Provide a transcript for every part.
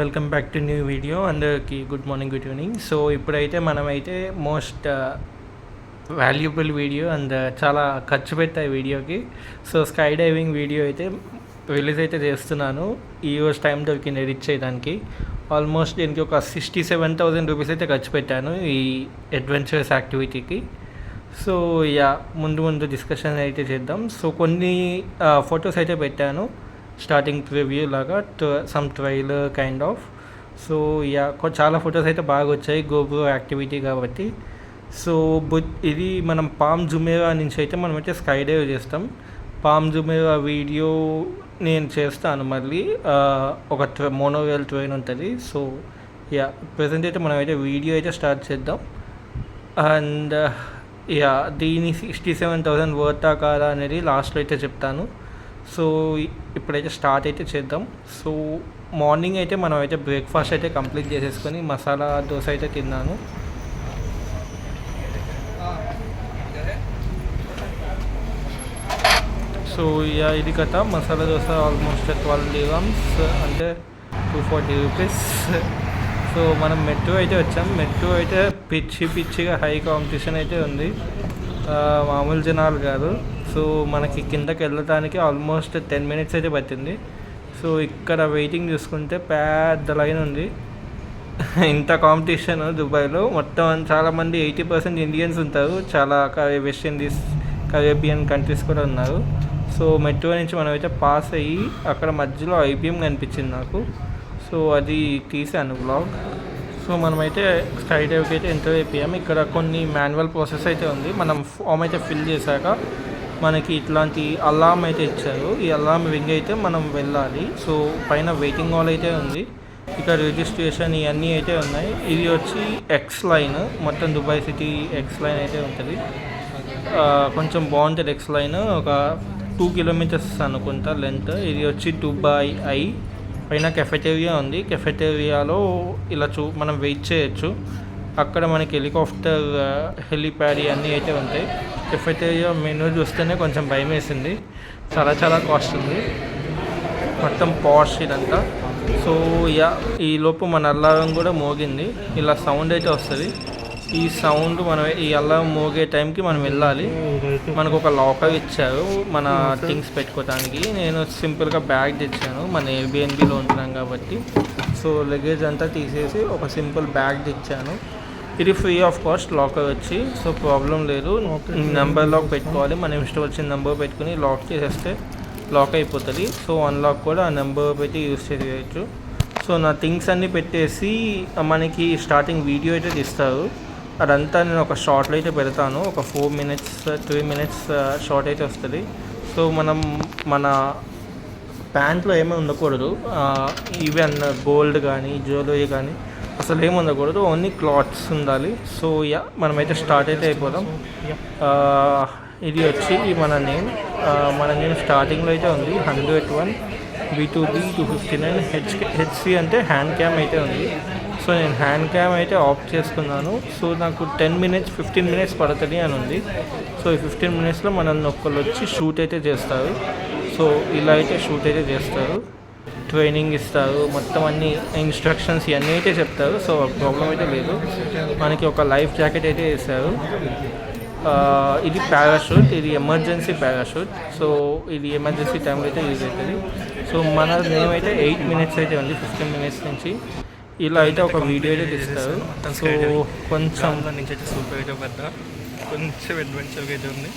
Welcome back to new video. అందరికీ good morning, good evening. So ఇప్పుడైతే మనమైతే most valuable video and చాలా ఖర్చు పెట్టాయి వీడియోకి. సో స్కై డైవింగ్ వీడియో అయితే రిలీజ్ అయితే చేస్తున్నాను. ఈ రోజు టైం దొరికింది ఎడిట్ చేయడానికి. ఆల్మోస్ట్ దీనికి ఒక 67,000 రూపీస్ అయితే ఖర్చు పెట్టాను ఈ అడ్వెంచరస్ యాక్టివిటీకి. సో ముందు డిస్కషన్ అయితే చేద్దాం. సో కొన్ని ఫొటోస్ అయితే పెట్టాను, స్టార్టింగ్ ప్రివ్యూ లాగా, some trailer kind of. So చాలా ఫొటోస్ అయితే బాగా వచ్చాయి గోప్రో యాక్టివిటీ కాబట్టి. సో ఇది మనం పామ్ జుమేరా నుంచి అయితే మనమైతే స్కై డైవ్ చేస్తాం. పామ్ జుమేరా వీడియో నేను చేస్తాను మళ్ళీ. ఒక మోనోవేల్ ట్రైన్ ఉంటుంది. సో ప్రజెంట్ అయితే మనమైతే వీడియో అయితే స్టార్ట్ చేద్దాం. అండ్ దీని 67,000 వర్తా కాదా అనేది లాస్ట్లో అయితే చెప్తాను. సో ఇప్పుడైతే స్టార్ట్ అయితే చేద్దాం. సో మార్నింగ్ అయితే మనం అయితే బ్రేక్ఫాస్ట్ అయితే కంప్లీట్ చేసేసుకొని మసాలా దోశ అయితే తిన్నాను. సో ఇది కథ. మసాలా దోశ ఆల్మోస్ట్ 12 dirhams, అంటే 240 రూపీస్. సో మనం మెట్రో అయితే వచ్చాం. మెట్రో అయితే పిచ్చిగా హై కాంపిటీషన్ అయితే ఉంది, మామూలు జనాలు కాదు. సో మనకి కిందకి వెళ్ళడానికి ఆల్మోస్ట్ 10 minutes అయితే పట్టింది. సో ఇక్కడ వెయిటింగ్ చూసుకుంటే పెద్ద లైన్ ఉంది. ఇంత కాంపిటీషన్ దుబాయ్లో. మొత్తం చాలామంది 80% ఇండియన్స్ ఉంటారు, చాలా వెస్ట్ ఇండీస్, కరేబియన్ కంట్రీస్ కూడా ఉన్నారు. సో మెట్రో నుంచి మనం అయితే పాస్ అయ్యి అక్కడ మధ్యలో ఐబిఎం కనిపించింది నాకు. సో అది తీసాను బ్లాగ్. సో మనమైతే స్కై డైవ్కి అయితే ఎంటర్ అయిపోయాము. ఇక్కడ కొన్ని మాన్యువల్ ప్రాసెస్ అయితే ఉంది. మనం ఫామ్ అయితే ఫిల్ చేశాక మనకి ఇట్లాంటి అలారం అయితే ఇచ్చారు. ఈ అలారం రింగ్ అయితే మనం వెళ్ళాలి. సో పైన వెయిటింగ్ హాల్ అయితే ఉంది. ఇక్కడ రిజిస్ట్రేషన్ ఇవన్నీ అయితే ఉన్నాయి. ఇది వచ్చి ఎక్స్ లైన్, మొత్తం దుబాయ్ సిటీ ఎక్స్ లైన్ అయితే ఉంటుంది. కొంచెం బాగుంటుంది ఎక్స్ లైన్. ఒక 2 kilometers అనుకుంటా లెంత్. ఇది వచ్చి దుబాయ్ ఐ. పైన కెఫెటేరియా ఉంది. కెఫెటేరియాలో ఇలా మనం వెయిట్ చేయొచ్చు. అక్కడ మనకి హెలికాప్టర్, హెలిప్యాడ్ అన్నీ అయితే ఉంటాయి. కెఫెటేరియా మెనూ చూస్తేనే కొంచెం భయం వేసింది. చాలా కాస్ట్ ఉంది, మొత్తం పాష్ ఇదంతా. సో ఈ లోపు మన అల్లారం కూడా మోగింది. ఇలా సౌండ్ అయితే వస్తుంది. ఈ సౌండ్ మనం ఈ అల్లారం మోగే టైంకి మనం వెళ్ళాలి. మనకు ఒక లాకర్ ఇచ్చారు మన థింగ్స్ పెట్టుకోవడానికి. నేను సింపుల్గా బ్యాగ్ తెచ్చాను, మన ఎయిర్బిఎన్బిలో ఉంటున్నాం కాబట్టి. సో లగేజ్ అంతా తీసేసి ఒక సింపుల్ బ్యాగ్ తెచ్చాను. ఇది ఫ్రీ ఆఫ్ కాస్ట్ లాకర్ వచ్చి. సో ప్రాబ్లం లేదు, నెంబర్ లాక్ పెట్టుకోవాలి. మనం ఇష్టం వచ్చిన నెంబర్ పెట్టుకుని లాక్ చేసేస్తే లాక్ అయిపోతుంది. సో అన్లాక్ కూడా ఆ నెంబర్ పెట్టి యూస్ చేయవచ్చు. సో నా థింగ్స్ అన్నీ పెట్టేసి మనకి స్టార్టింగ్ వీడియో అయితే తీస్తారు. అదంతా నేను ఒక షార్ట్లో అయితే పెడతాను. ఒక 4 minutes 3 minutes షార్ట్ అయితే వస్తుంది. సో మనం మన ప్యాంట్లో ఏమీ ఉండకూడదు. ఈవెన్ గోల్డ్ కానీ జ్యువెలరీ కానీ అసలు ఏమి ఉండకూడదు, ఓన్లీ క్లాత్స్ ఉండాలి. సో మనమైతే స్టార్ట్ అయితే అయిపోదాం. ఇది వచ్చి మన నేమ్ స్టార్టింగ్లో అయితే ఉంది 101, B2B 259, హెచ్సి అంటే హ్యాండ్ క్యామ్ అయితే ఉంది. సో నేను హ్యాండ్ క్యామ్ అయితే ఆఫ్ చేసుకున్నాను. సో నాకు 10 minutes 15 minutes పడుతుంది అని ఉంది. సో ఈ 15 minutesలో మనల్ని ఒక్కళ్ళు వచ్చి షూట్ అయితే చేస్తారు. సో ఇలా అయితే షూట్ అయితే చేస్తారు, ట్రైనింగ్ ఇస్తారు, మొత్తం అన్ని ఇన్స్ట్రక్షన్స్ ఇవన్నీ అయితే చెప్తారు. సో ప్రాబ్లం అయితే లేదు. మనకి ఒక లైఫ్ జాకెట్ అయితే వేస్తారు. ఇది పారాషూట్, ఇది ఎమర్జెన్సీ పారాషూట్. సో ఇది ఎమర్జెన్సీ టైంలో అయితే యూజ్ అవుతుంది. సో మన నేమ్ అయితే 8 minutes అయితే ఉంది 15 minutes నుంచి. ఇలా అయితే ఒక వీడియో అయితే తీస్తారు. సో కొంచెం నుంచి అయితే సూపర్ అయితే పెద్ద కొంచెం అడ్వెంచర్గా అయితే ఉంది.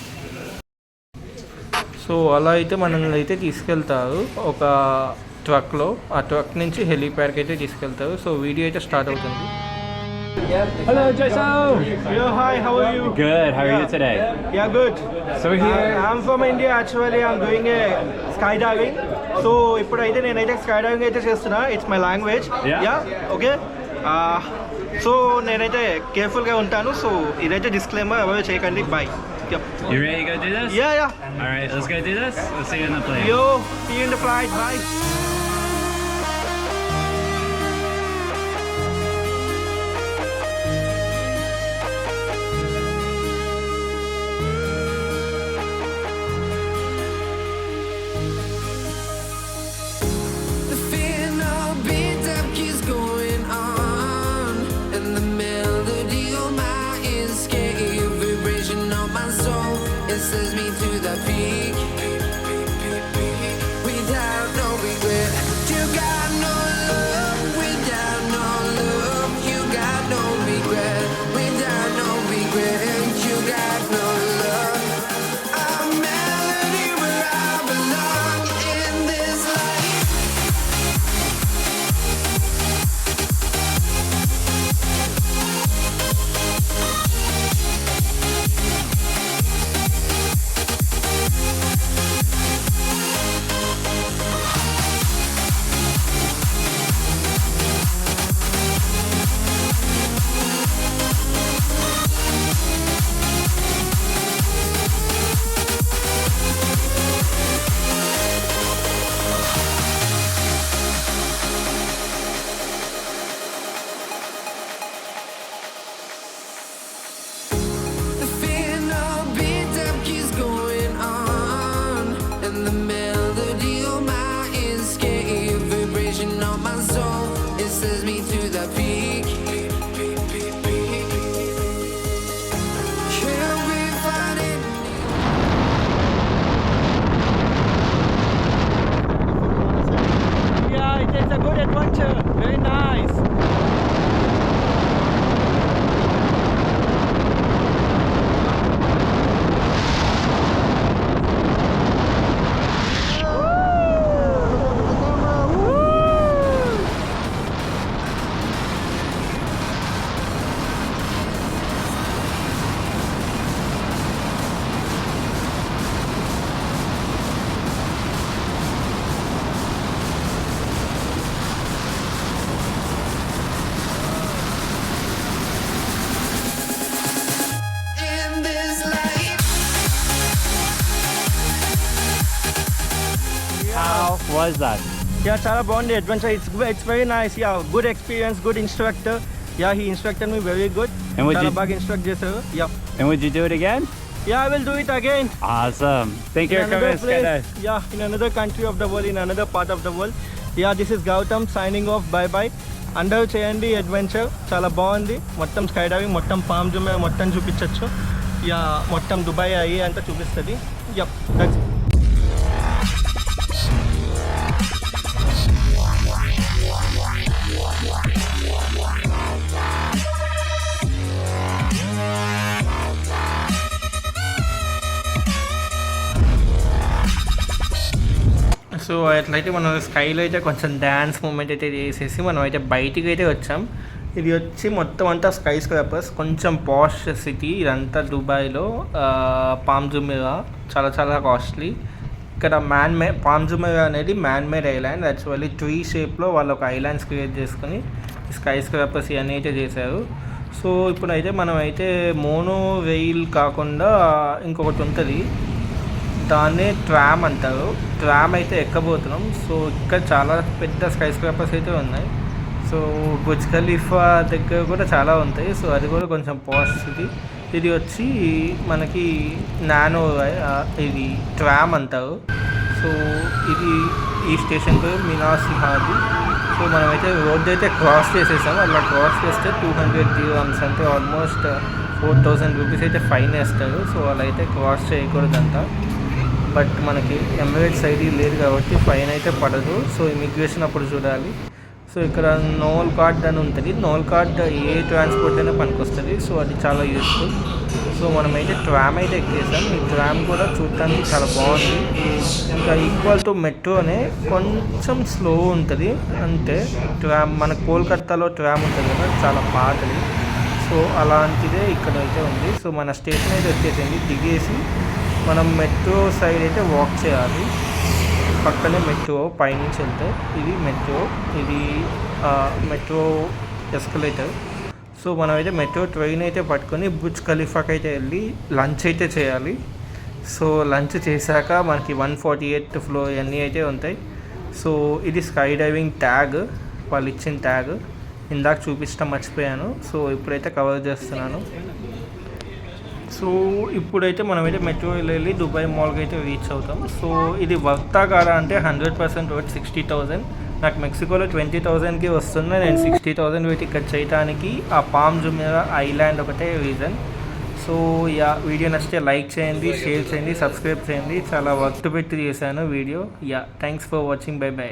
సో అలా అయితే మనల్ని అయితే తీసుకెళ్తారు ఒక ట్రక్లో. ఆ ట్రక్ నుంచి హెలీప్యాడ్కి అయితే తీసుకెళ్తారు. సో వీడియో అయితే స్టార్ట్ అవుతుంది. Hello, Jason. Hello, hi, how are you? Good. How are you today? Yeah, good. So here, I'm from India actually. I'm doing a skydiving. So ఇప్పుడైతే నేనైతే skydiving అయితే చేస్తున్నా. It's my language. Yeah. Okay. So నేనైతే కేర్ఫుల్గా ఉంటాను. So ఇదైతే disclaimer, ఎవరు చేయకండి. Bye. Yep. you ready to go do this? Yeah. All right, let's go do this. Let's see you in the plane. Yo, see you in the flight. Bye. The fear no beat up keeps it sends me to the peak. Without no regret, you got no love. Without no love, you got no regret. Without no regret, you got no love. A melody where I belong in this life. The final beat up keeps going on, and the melody on my escape, vibration on my soul, it sends me to the peak. Can we find it? Yeah, it's a good adventure. Very nice. In this life. How was that? Yeah, చాలా బాగుంది adventure. It's very nice. Yeah, good experience, good instructor. Yeah, he instructed me very good. And would చాలా you- బాగా instruct చేశారు. Yeah. And would you do it again? Yeah, I will do it again. Awesome. Thank you In for coming another to place. Skydive. Yeah, in another country of the world, in another part of the world. Yeah, this is Gautam signing off. Bye bye. అందరూ చేయండి adventure, చాలా బాగుంది. మొత్తం sky diving, మొత్తం palm Zoom మొత్తం చూపించవచ్చు. Yeah, మొత్తం Dubai అయ్యి అంతా చూపిస్తుంది. యప్, దట్స్ సో అట్లయితే మనం స్కైలో అయితే కొంచెం డ్యాన్స్ మూమెంట్ అయితే చేసేసి మనం అయితే బయటికి అయితే వచ్చాం. ఇది వచ్చి మొత్తం అంతా స్కై స్క్రాపర్స్, కొంచెం పాష్ సిటీ ఇదంతా దుబాయ్లో. పామ్ జుమేరా చాలా చాలా కాస్ట్లీ. ఇక్కడ పామ్ జుమేరా అనేది man made island. Actually tree షేప్లో వాళ్ళు ఒక ఐలాండ్స్ క్రియేట్ చేసుకొని స్కై స్క్రాపర్స్ ఇవన్నీ అయితే చేశారు. సో ఇప్పుడైతే మనం అయితే మోనో రైల్ కాకుండా ఇంకొకటి ఉంటుంది, దాన్నే ట్రామ్ అంటారు. ట్రామ్ అయితే ఎక్కబోతున్నాం. సో ఇక్కడ చాలా పెద్ద స్కై స్క్రాపర్స్ అయితే ఉన్నాయి. సో బుర్జ్ ఖలీఫా దగ్గర కూడా చాలా ఉంటాయి. సో అది కూడా కొంచెం పాజిటివ్. ఇది వచ్చి మనకి నానో ఇది ట్రామ్ అంటారు. సో ఇది ఈ స్టేషన్ పేరు మినార్ సిహాది. సో మనమైతే రోడ్డు అయితే క్రాస్ చేసేసాము. అలా క్రాస్ చేస్తే 200 dirhams అంటే ఆల్మోస్ట్ 4000 రూపీస్ అయితే ఫైన్ వేస్తారు. సో అలా అయితే క్రాస్ చేయకూడదంట. బట్ మనకి ఎమిరేట్స్ ఐడి లేదు కాబట్టి ఫైన్ అయితే పడదు. సో ఇమిగ్రేషన్ అప్పుడు చూడాలి. సో ఇక్కడ నోల్ కార్డ్ అని ఉంటుంది. నోల్ కార్డ్ ఏ ట్రాన్స్పోర్ట్ అయినా పనికొస్తుంది. సో అది చాలా యూస్ఫుల్. సో మనమైతే ట్రామ్ అయితే ఎక్కేసాం. ఈ ట్రామ్ కూడా చూడటానికి చాలా బాగుంది. ఇంకా ఈక్వల్ టు మెట్రోనే కొంచెం స్లో ఉంటుంది అంతే. ట్రామ్ మన కోల్కత్తాలో ట్రామ్ ఉంటుంది కదా, చాలా పాతది. సో అలాంటిదే ఇక్కడ అయితే ఉంది. సో మన స్టేషన్ అయితే వచ్చేసింది. దిగేసి మనం మెట్రో సైడ్ అయితే వాక్ చేయాలి. పక్కనే మెట్రో పైనుంచి వెళ్తే ఇది మెట్రో, ఇది మెట్రో ఎస్కలేటర్. సో మనమైతే మెట్రో ట్రైన్ అయితే పట్టుకొని బుర్జ్ ఖలీఫాకి అయితే వెళ్ళి లంచ్ అయితే చేయాలి. సో లంచ్ చేశాక మనకి 148th ఫ్లోర్ ఇవన్నీ అయితే ఉంటాయి. సో ఇది స్కై డైవింగ్ ట్యాగ్, వాళ్ళు ఇచ్చిన ట్యాగ్. ఇందాక చూపించడం మర్చిపోయాను. సో ఇప్పుడైతే కవర్ చేస్తున్నాను. సో ఇప్పుడైతే మనమైతే మెట్రో వెళ్ళి దుబాయ్ మాల్కి అయితే రీచ్ అవుతాం. సో ఇది వర్తా కాదా అంటే 100% వర్త్ 60,000. నాకు మెక్సికోలో 20,000కి వస్తుంది. నేను 60,000 పెట్టి ఇక్కడ చేయడానికి ఆ పామ్ జుమేరా ఐలాండ్ ఒకటే రీజన్. సో యా వీడియో నచ్చితే లైక్ చేయండి, షేర్ చేయండి, సబ్స్క్రైబ్ చేయండి. చాలా వర్క్ పెట్టి చేశాను video. Yeah thanks for watching. By by.